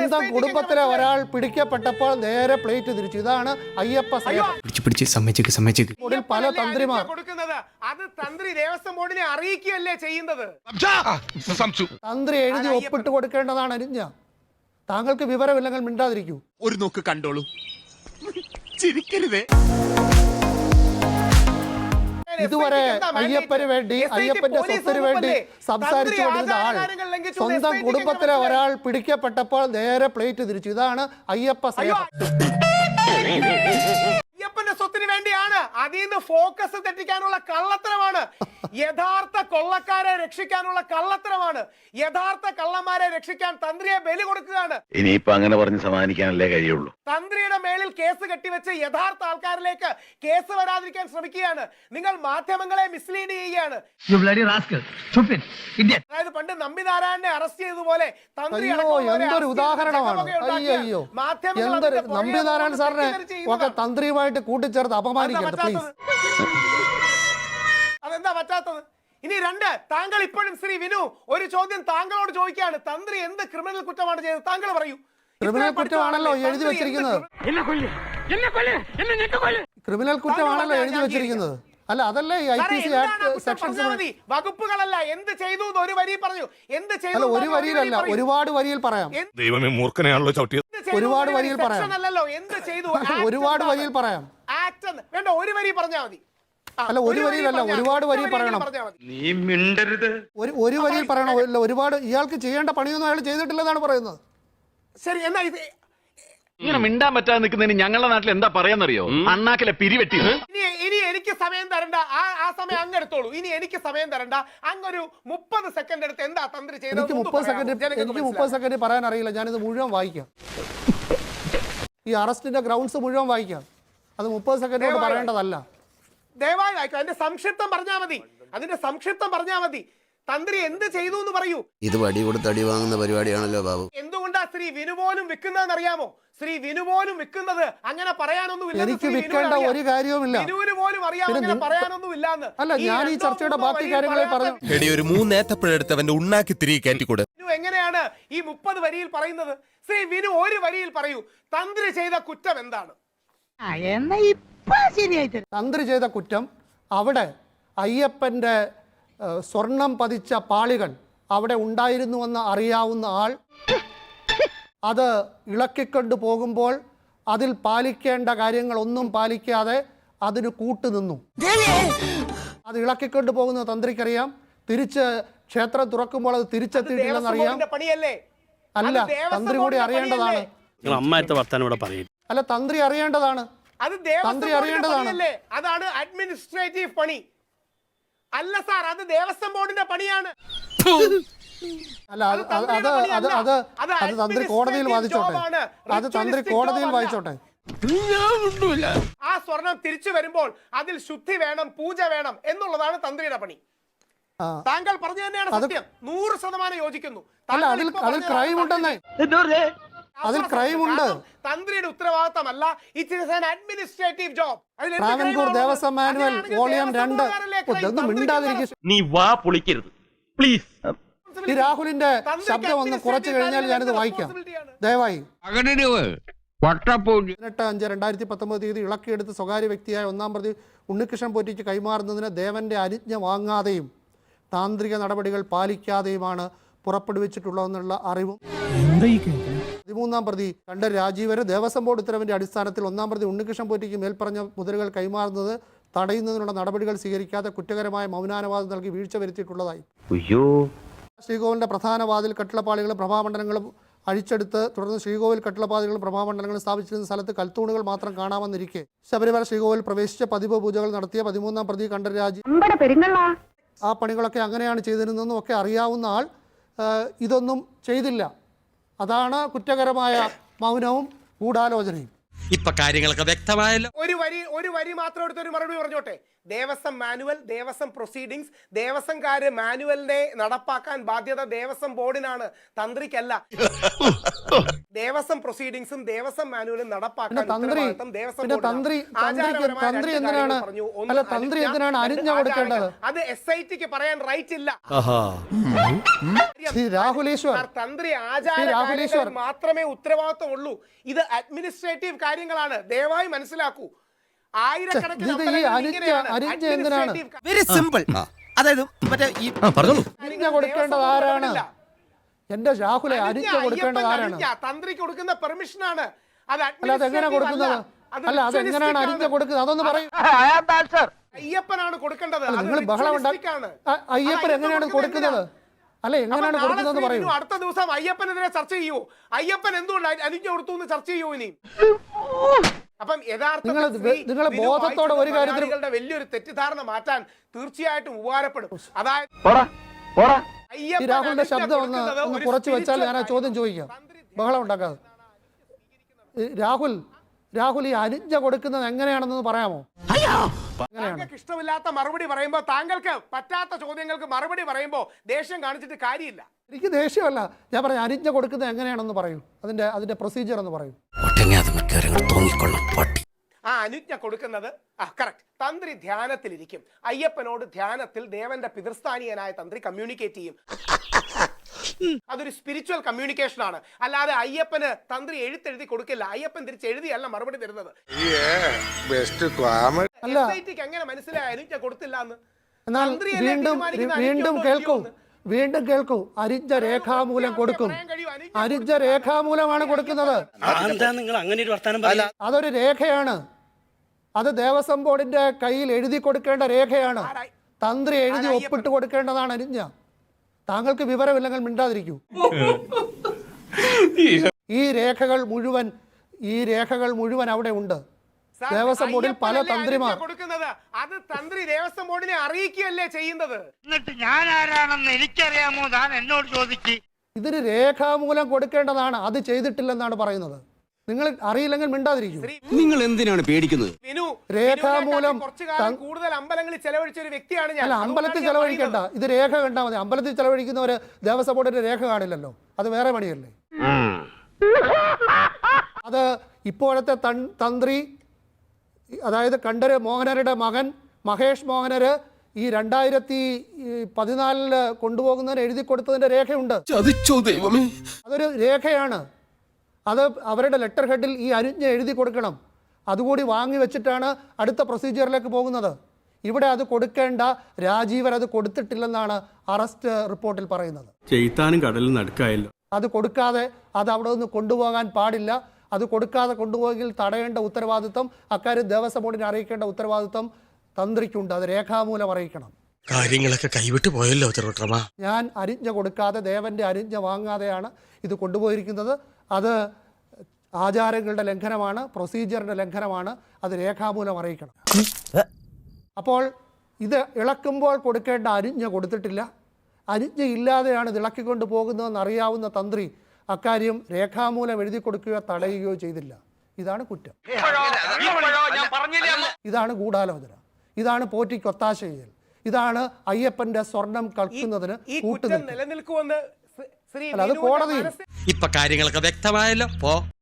സ്വന്തം കുടുംബത്തിലെ ഒരാൾ പിടിക്കപ്പെട്ടപ്പോൾ നേരെ പ്ലേറ്റ് തിരിച്ചു. ഇതാണ് അയ്യപ്പ പല തന്ത്രിമാർ അത് തന്ത്രി ദേവസ്വം ബോർഡിനെ അറിയിക്കുകയല്ലേ ചെയ്യുന്നത്. തന്ത്രി എഴുതി ഒപ്പിട്ട് കൊടുക്കേണ്ടതാണ് അനുജ്ഞ. താങ്കൾക്ക് വിവരമില്ലെങ്കിൽ മിണ്ടാതിരിക്കൂ. ഒരു നോക്ക് കണ്ടോളൂ, ചിരിക്കരുതേ. ഇതുവരെ അയ്യപ്പന് വേണ്ടി, അയ്യപ്പന്റെ സ്വത്തിന് വേണ്ടി സംസാരിച്ചു കൊണ്ടിരുന്ന ആൾ സ്വന്തം കുടുംബത്തിലെ ഒരാൾ പിടിക്കപ്പെട്ടപ്പോൾ നേരെ പ്ലേറ്റ് തിരിച്ചു. ഇതാണ് അയ്യപ്പ സ്നേഹം. അയ്യപ്പന്റെ സ്വത്തിന് വേണ്ടിയാണ്. അതിൽ നിന്ന് ഫോക്കസ് തെറ്റിക്കാനുള്ള കള്ളത്തരമാണ്. യഥാർത്ഥ കൊള്ളക്കാരെ രക്ഷിക്കാനുള്ള കള്ളത്തരമാണ്. യഥാർത്ഥ കള്ളന്മാരെ രക്ഷിക്കാൻ തന്ത്രിയെ ബലി കൊടുക്കുകയാണ്. ഇനിയിപ്പോ അങ്ങനെ പറഞ്ഞ് സമാധാനിക്കാനല്ലേ കഴിയുള്ളൂ. തന്ത്രിയുടെ മേളിൽ കേസ് കെട്ടിവെച്ച് യഥാർത്ഥ ആൾക്കാരിലേക്ക് കേസ് വരാതിരിക്കാൻ ശ്രമിക്കുകയാണ്. നിങ്ങൾ മാധ്യമങ്ങളെ മിസ്ലീഡ് ചെയ്യുകയാണ്. അതായത് പണ്ട് നമ്പിനാരായണനെ അറസ്റ്റ് ചെയ്തതുപോലെ എന്തൊരു ഉദാഹരണമാണ്. അയ്യോ, നമ്പിനാരായണൻ സാറിനെ ഒക്കെ തന്ത്രിയുമായിട്ട് കൂട്ടിച്ചേർത്ത് അപമാനിക്കരുത് പ്ലീസ്. അതെന്താ പറ്റാത്തത്? ഇനി രണ്ട്, താങ്കൾ ഇപ്പോഴും ശ്രീ വിനു ഒരു ചോദ്യം താങ്കളോട് ചോദിക്കുകയാണ്. തന്ത്രി എന്ത് ക്രിമിനൽ കുറ്റമാണ് ചെയ്തത്? താങ്കൾ പറയൂ. ക്രിമിനൽ കുറ്റമാണല്ലോ എഴുതി വെച്ചിരിക്കുന്നത്. ക്രിമിനൽ കുറ്റമാണല്ലോ എഴുതി വെച്ചിരിക്കുന്നത്. അല്ല, അതല്ലേ IPC ആക്ട് സെക്ഷൻസ്. വകുപ്പുകളല്ല, എന്ത് ചെയ്തു ഒരു വരി പറഞ്ഞു. എന്ത് ചെയ്തു ഒരു വരിയിലല്ല, ഒരുപാട് വരിയിൽ പറയാം. ദൈവമേ, മൂർഖനെയാണല്ലോ ചവിട്ടിയത്. ഒരുപാട് വരിയിൽ പറയാം. അല്ലല്ലോ, എന്ത് ചെയ്തു ഒരുപാട് വരിയിൽ പറയാം. ആക്ട് വേണ്ട, ഒരു വരി പറഞ്ഞാൽ മതി. അല്ല, ഒരു വരിയിലല്ല, ഒരുപാട് വരിയിൽ പറയണം. നീ മിണ്ടരുത്. ഒരു വരിയിൽ പറയണം. ഒരുപാട്. ഇയാൾക്ക് ചെയ്യേണ്ട പണിയൊന്നും അയാൾ ചെയ്തിട്ടില്ലെന്നാണ് പറയുന്നത്. ശരി, എന്നാ ഇത് ഇങ്ങനെ മിണ്ടാൻ പറ്റാതെ നിൽക്കുന്നതിന് ഞങ്ങളുടെ നാട്ടിൽ എന്താ പറയാന്നറിയോ? അണ്ണാക്കിലെ പിരിവെട്ടി. ഇനി എനിക്ക് സമയം തരണ്ട. ആ സമയം അങ്ങ് എടുത്തോളൂ. ഇനി എനിക്ക് സമയം തരണ്ട. അങ്ങൊരു 30 സെക്കൻഡ് എടുത്ത് എന്താ തന്ത്രി ചെയ്തത്? എനിക്ക് 30 സെക്കൻഡ് പറയാൻ അറിയില്ല. ഞാനിത് മുഴുവൻ വായിക്കാം. ഈ അറസ്റ്റിന്റെ ഗ്രൗണ്ട്സ് മുഴുവൻ വായിക്കാം. അത് 30 സെക്കൻഡ് കൊണ്ട് പറയേണ്ടതല്ല. ദയവായി വായിക്കാം. അതിന്റെ സംക്ഷിപ്തം പറഞ്ഞാൽ മതി. അതിന്റെ സംക്ഷിപ്തം പറഞ്ഞാൽ മതി. തന്ത്രി എന്ത് ചെയ്തു എന്ന് പറയൂ. ഇത് വടി കൊടുത്ത് അടി വാങ്ങുന്ന പരിപാടിയാണല്ലോ ബാബു. എന്തുകൊണ്ടാ ശ്രീ വിനു പോലും വിൽക്കുന്നതെന്ന് അറിയാമോ? ശ്രീ വിനു പോലും വിൽക്കുന്നത് അങ്ങനെ പറയാനൊന്നുമില്ല. എനിക്ക് വിൽക്കേണ്ട ഒരു കാര്യവുമില്ല. വിനുവിന് പോലും അറിയാം അങ്ങനെ പറയാനൊന്നുമില്ലാന്ന്. അല്ല, ഞാൻ ഈ ചർച്ചയുടെ ബാക്കി കാര്യങ്ങളെ പറഞ്ഞു. ഒരു 3 ഏത്തപ്പഴെടുത്തവന്റെ ഉണ്ണാക്കി തിരികെ കയറ്റിക്കൂടെ. വിനു എങ്ങനെയാണ് ഈ 30 വരിയിൽ പറയുന്നത്? ശ്രീ വിനു ഒരു വരിയിൽ പറയൂ, തന്ത്രി ചെയ്ത കുറ്റം എന്താണ്? തന്ത്രി ചെയ്ത കുറ്റം, അവിടെ അയ്യപ്പന്റെ സ്വർണം പതിച്ച പാളികൾ അവിടെ ഉണ്ടായിരുന്നുവെന്ന് അറിയാവുന്ന ആൾ അത് ഇളക്കിക്കൊണ്ട് പോകുമ്പോൾ അതിൽ പാലിക്കേണ്ട കാര്യങ്ങളൊന്നും പാലിക്കാതെ അതിന് കൂട്ടുനിന്നു. അത് ഇളക്കിക്കൊണ്ട് പോകുന്ന തന്ത്രിക്കറിയാം. തിരിച്ച് ക്ഷേത്രം തുറക്കുമ്പോൾ അത് തിരിച്ചെത്തിയിട്ടില്ലെന്നറിയാം. അല്ല, തന്ത്രി കൂടി അറിയേണ്ടതാണ്. അല്ല, തന്ത്രി അറിയേണ്ടതാണ്. തന്ത്രി അറിയേണ്ടതാണ്. അതാണ് അഡ്മിനിസ്ട്രേറ്റീവ് പണി. അല്ല സാർ, അത് ദേവസ്വം ബോർഡിന്റെ പണിയാണ്. അല്ല, അത് തന്ത്രി കോടതിയിൽ വാദിച്ചോട്ടെ. അത് തന്ത്രി കോടതിയിൽ വായിച്ചോട്ടെ. ആ സ്വർണം തിരിച്ചു വരുമ്പോൾ അതിൽ ശുദ്ധി വേണം, പൂജ വേണം എന്നുള്ളതാണ് തന്ത്രിയുടെ പണി. താങ്കൾ പറഞ്ഞു തന്നെയാണ് സത്യം. 100% യോജിക്കുന്നു. അല്ല, അതിൽ ക്രൈം ഉണ്ടെന്നേ. അതിൽ ക്രൈം ഉണ്ട്. തന്ത്രിയുടെ ഉത്തരവാദിത്തമല്ല. It is an administrative job. Travancore Devaswom manual volume 2. ഇതൊന്നും മിണ്ടാതിരിക്കും. നീ വാ പൊളിക്കരുത് പ്ലീസ്. ഈ രാഹുലിന്റെ ശബ്ദം ഒന്ന് കുറച്ചു കഴിഞ്ഞാൽ ഞാനിത് വായിക്കാം ദയവായി. 18/5/2019 തീയതി ഇളക്കിയെടുത്ത് സ്വകാര്യ വ്യക്തിയായ 1-ാം പ്രതി ഉണ്ണികൃഷ്ണൻ പോറ്റിക്ക് കൈമാറുന്നതിന് ദേവന്റെ അനുജ്ഞ വാങ്ങാതെയും താന്ത്രിക നടപടികൾ പാലിക്കാതെയുമാണ് പുറപ്പെടുവിച്ചിട്ടുള്ളതെന്നുള്ള അറിവും 13-ാം പ്രതി കണ്ട രാജീവന് ദേവസ്വം ബോർഡ് ഉത്തരവിന്റെ അടിസ്ഥാനത്തിൽ 1-ാം പ്രതി ഉണ്ണികൃഷ്ണൻ പോറ്റിക്ക് മേൽപ്പറഞ്ഞ മുതലുകൾ കൈമാറുന്നത് തടയുന്നതിനുള്ള നടപടികൾ സ്വീകരിക്കാതെ കുറ്റകരമായ മൗനാനുവാദം നൽകി വീഴ്ച വരുത്തിയിട്ടുള്ളതായി. ശ്രീകോവിലിന്റെ പ്രധാന വാതിൽ കട്ടിളപ്പാളികളും പ്രഭാമണ്ഡലങ്ങളും അഴിച്ചെടുത്ത് തുടർന്ന് ശ്രീകോവിൽ കട്ടിളപ്പാതികളും പ്രഭാമണ്ഡലങ്ങളും സ്ഥാപിച്ചിരുന്ന സ്ഥലത്ത് കൽത്തൂണുകൾ മാത്രം കാണാമെന്നിരിക്കെ ശബരിമല ശ്രീകോവിൽ പ്രവേശിച്ച പതിവ് പൂജകൾ നടത്തിയ 13-ാം പ്രതി കണ്ഠരാജ് ആ പണികളൊക്കെ അങ്ങനെയാണ് ചെയ്തിരുന്നതെന്നും ഒക്കെ അറിയാവുന്ന ആൾ ഇതൊന്നും ചെയ്തില്ല. അതാണ് കുറ്റകരമായ മൗനവും ഗൂഢാലോചനയും. ഇപ്പൊ കാര്യങ്ങളൊക്കെ വ്യക്തമായല്ലോ. ഒരു വരി മാത്രം എടുത്തൊരു മറുപടി പറഞ്ഞോട്ടെ. ദേവസ്വം മാനുവൽ, ദേവസ്വം പ്രൊസീഡിങ്സ്, ദേവസ്വംകാര് മാനുവലിനെ നടപ്പാക്കാൻ ബാധ്യത ദേവസ്വം ബോർഡിനാണ്, തന്ത്രിക്കല്ല. ദേവസ്വം പ്രൊസീഡിംഗ്സും ദേവസ്വം മാനുവലും നടപ്പാക്കാൻ പിന്നെ തന്ത്രി ഉത്തരവാദിത്തം ദേവസ്വം പിന്നെ ബോർഡിനാണ്. തന്ത്രി ആചാരപരമായ രണ്ട് എന്തിനാണ് കാര്യങ്ങൾ പറഞ്ഞു. ഒന്ന് അല്ല തന്ത്രി അനുജ്ഞ, എന്തിനാണ് രണ്ട് അനുജ്ഞ കൊടുക്കേണ്ടത്? അത് SITക്ക് പറയാൻ റൈറ്റ് ഇല്ല. ശ്രീ രാഹുലീശ്വർ സാർ, തന്ത്രി ശ്രീ രാഹുലീശ്വർ ആചാര മാത്രമേ ഉത്തരവാദിത്വമുള്ളൂ. ഇത് അഡ്മിനിസ്ട്രേറ്റീവ് കാര്യങ്ങളാണ്, ദയവായി മനസ്സിലാക്കൂ. ആയിരക്കണക്കിന് ഇത് ഈ അനുജ്ഞ എന്തിനാണ്? Very simple. അതായത് മറ്റേ ഈ അനുജ്ഞ കൊടുക്കേണ്ടത് ആരാണ്? എന്റെ രാഹുലെ അനുജ്ഞ കൊടുക്കേണ്ടത് ആരാണ്? തന്ത്രിക്ക് കൊടുക്കുന്ന പെർമിഷനാണ്. അല്ല അതെങ്ങനെ കൊടുക്കുന്നത്? അല്ല അതെങ്ങനെയാണ് അനുജ്ഞ കൊടുക്കുന്നത്? അതൊന്ന് പറയും. അയ്യപ്പനാണ് കൊടുക്കേണ്ടത്. നിങ്ങൾ ബഹളം അയ്യപ്പൻ എങ്ങനെയാണ് കൊടുക്കുന്നത്? അല്ല എങ്ങനെയാണ് കൊടുക്കുന്നത് പറയൂ. അടുത്ത ദിവസം അയ്യപ്പനെതിരെ ചർച്ച ചെയ്യൂ. അയ്യപ്പൻ എന്തുകൊണ്ട് അനുജ്ഞ കൊടുത്തു എന്ന് ചർച്ച ചെയ്യൂ. ഇനി അപ്പം നിങ്ങൾ ബോധത്തോടെ ഒരു കാര്യത്തിൽ വലിയൊരു തെറ്റിദ്ധാരണ മാറ്റാൻ തീർച്ചയായിട്ടും ഉപകാരപ്പെടും. അതായത് ഈ രാഹുലിന്റെ ശബ്ദം ഒന്ന് കുറച്ച് വെച്ചാൽ ഞാൻ ആ ചോദ്യം ചോദിക്കാം, ബഹളം ഉണ്ടാക്കാതെ. രാഹുൽ ഈ അനുജ്ഞ കൊടുക്കുന്നത് എങ്ങനെയാണെന്ന് പറയാമോ? താങ്കൾക്ക് ഇഷ്ടമില്ലാത്ത മറുപടി പറയുമ്പോ, താങ്കൾക്ക് പറ്റാത്ത ചോദ്യങ്ങൾക്ക് മറുപടി പറയുമ്പോ ദേഷ്യം കാണിച്ചിട്ട് കാര്യമില്ല. എനിക്ക് ദേഷ്യമല്ല, ഞാൻ പറഞ്ഞ അനുജ്ഞ കൊടുക്കുന്നത് എങ്ങനെയാണെന്ന് പറയൂ. അതിന്റെ പ്രൊസീജിയർ എന്ന് പറയൂ. ആ അനുജ്ഞ കൊടുക്കുന്നത് കറക്റ്റ്. തന്ത്രി ധ്യാനത്തിലിരിക്കും. അയ്യപ്പനോട് ധ്യാനത്തിൽ ദേവന്റെ പിതൃസ്ഥാനീയനായ തന്ത്രി കമ്മ്യൂണിക്കേറ്റ് ചെയ്യും. അതൊരു സ്പിരിച്വൽ കമ്മ്യൂണിക്കേഷൻ ആണ്. അല്ലാതെ അയ്യപ്പന് തന്ത്രി എഴുത്തെഴുതി കൊടുക്കില്ല. അയ്യപ്പൻ തിരിച്ച് എഴുതിയല്ല മറുപടി തരുന്നത്. SITക്ക് എങ്ങനെ മനസ്സിലായി അനുജ്ഞ കൊടുത്തില്ല എന്ന്? എന്നാൽ വീണ്ടും കേൾക്കൂ. അനുജ്ഞ രേഖാമൂലം കൊടുക്കും. അനുജ്ഞ രേഖാമൂലമാണ് കൊടുക്കുന്നത്. അതൊരു രേഖയാണ്. അത് ദേവസ്വം ബോർഡിന്റെ കയ്യിൽ എഴുതി കൊടുക്കേണ്ട രേഖയാണ്. തന്ത്രി എഴുതി ഒപ്പിട്ട് കൊടുക്കേണ്ടതാണ് അനുജ്ഞ. താങ്കൾക്ക് വിവരമില്ലെങ്കിൽ മിണ്ടാതിരിക്കൂ. ഈ രേഖകൾ മുഴുവൻ അവിടെ ഉണ്ട്. ദേവസ്വം ബോർഡിൽ പല തന്ത്രിമാർ കൊടുക്കുന്നത്. അത് തന്ത്രി ദേവസ്വം ബോർഡിനെ അറിയിക്കുകയല്ലേ ചെയ്യുന്നത്. എന്നിട്ട് ഞാൻ ആരാണെന്ന് എനിക്കറിയാമോ? താൻ എന്നോട് ചോദിക്ക്. ഇതിന് രേഖാമൂലം കൊടുക്കേണ്ടതാണ്. അത് ചെയ്തിട്ടില്ലെന്നാണ് പറയുന്നത്. നിങ്ങൾ അറിയില്ലെങ്കിൽ മിണ്ടാതിരിക്കൂ. നിങ്ങൾ എന്തിനാണ് പേടിക്കുന്നത്? രേഖാമൂലം കൂടുതൽ അമ്പലങ്ങളിൽ ചെലവഴിച്ച ഒരു വ്യക്തിയാണ് ഞാൻ. അല്ല അമ്പലത്തിൽ ചെലവഴിക്കേണ്ട, ഇത് രേഖ കണ്ടാൽ മതി. അമ്പലത്തിൽ ചെലവഴിക്കുന്നവര് ദേവസ്വം ബോർഡിന്റെ രേഖ കാണില്ലല്ലോ, അത് വേറെ പണിയല്ലേ. അത് ഇപ്പോഴത്തെ തന്ത്രി, അതായത് കണ്ഠര് മോഹനരുടെ മകൻ മഹേഷ് മോഹനര് ഈ 2014 കൊണ്ടുപോകുന്നതിന് എഴുതി കൊടുത്തതിന്റെ രേഖയുണ്ട്. അതൊരു രേഖയാണ്. അത് അവരുടെ ലെറ്റർ ഹെഡിൽ ഈ അനുജ്ഞ എഴുതി കൊടുക്കണം. അതുകൂടി വാങ്ങി വെച്ചിട്ടാണ് അടുത്ത പ്രൊസീജിയറിലേക്ക് പോകുന്നത്. ഇവിടെ അത് കൊടുക്കേണ്ട രാജീവൻ അത് കൊടുത്തിട്ടില്ലെന്നാണ് അറസ്റ്റ് റിപ്പോർട്ടിൽ പറയുന്നത്. ചെയ്ത്താനും കടലിൽ നടക്കായല്ലോ. അത് കൊടുക്കാതെ അത് അവിടെ നിന്ന് കൊണ്ടുപോകാൻ പാടില്ല. അത് കൊടുക്കാതെ കൊണ്ടുപോയെങ്കിൽ തടയേണ്ട ഉത്തരവാദിത്വം, അക്കാര്യം ദേവസ്വം ബോർഡിനെ അറിയിക്കേണ്ട ഉത്തരവാദിത്വം തന്ത്രിക്കുണ്ട്. അത് രേഖാമൂലം അറിയിക്കണം. കാര്യങ്ങളൊക്കെ കൈവിട്ട് പോയല്ലോ തിരുവട്ടമാ. ഞാൻ അനുജ്ഞ കൊടുക്കാതെ, ദേവന്റെ അനുജ്ഞ വാങ്ങാതെയാണ് ഇത് കൊണ്ടുപോയിരിക്കുന്നത്. അത് ആചാരങ്ങളുടെ ലംഘനമാണ്, പ്രൊസീജിയറിന്റെ ലംഘനമാണ്. അത് രേഖാമൂലം അറിയിക്കണം. അപ്പോൾ ഇത് ഇളക്കുമ്പോൾ കൊടുക്കേണ്ട അനുജ്ഞ കൊടുത്തിട്ടില്ല. അനുജ്ഞ ഇല്ലാതെയാണ് ഇത് ഇളക്കിക്കൊണ്ട് പോകുന്നതെന്ന് അറിയാവുന്ന തന്ത്രി അക്കാര്യം രേഖാമൂലം എഴുതി കൊടുക്കുകയോ തടയുകയോ ചെയ്തില്ല. ഇതാണ് കുറ്റം. ഇതാണ് ഗൂഢാലോചന. ഇതാണ് പോറ്റിക്ക് ഒത്താശ ചെയ്യൽ. ഇതാണ് അയ്യപ്പന്റെ സ്വർണം കളിക്കുന്നതിന് കൂട്ടുനിൽക്കുന്നത്. നിലനിൽക്കുമെന്ന് അത് കോടതിയിൽ ഇപ്പൊ കാര്യങ്ങളൊക്കെ വ്യക്തമായല്ലോ. പോ.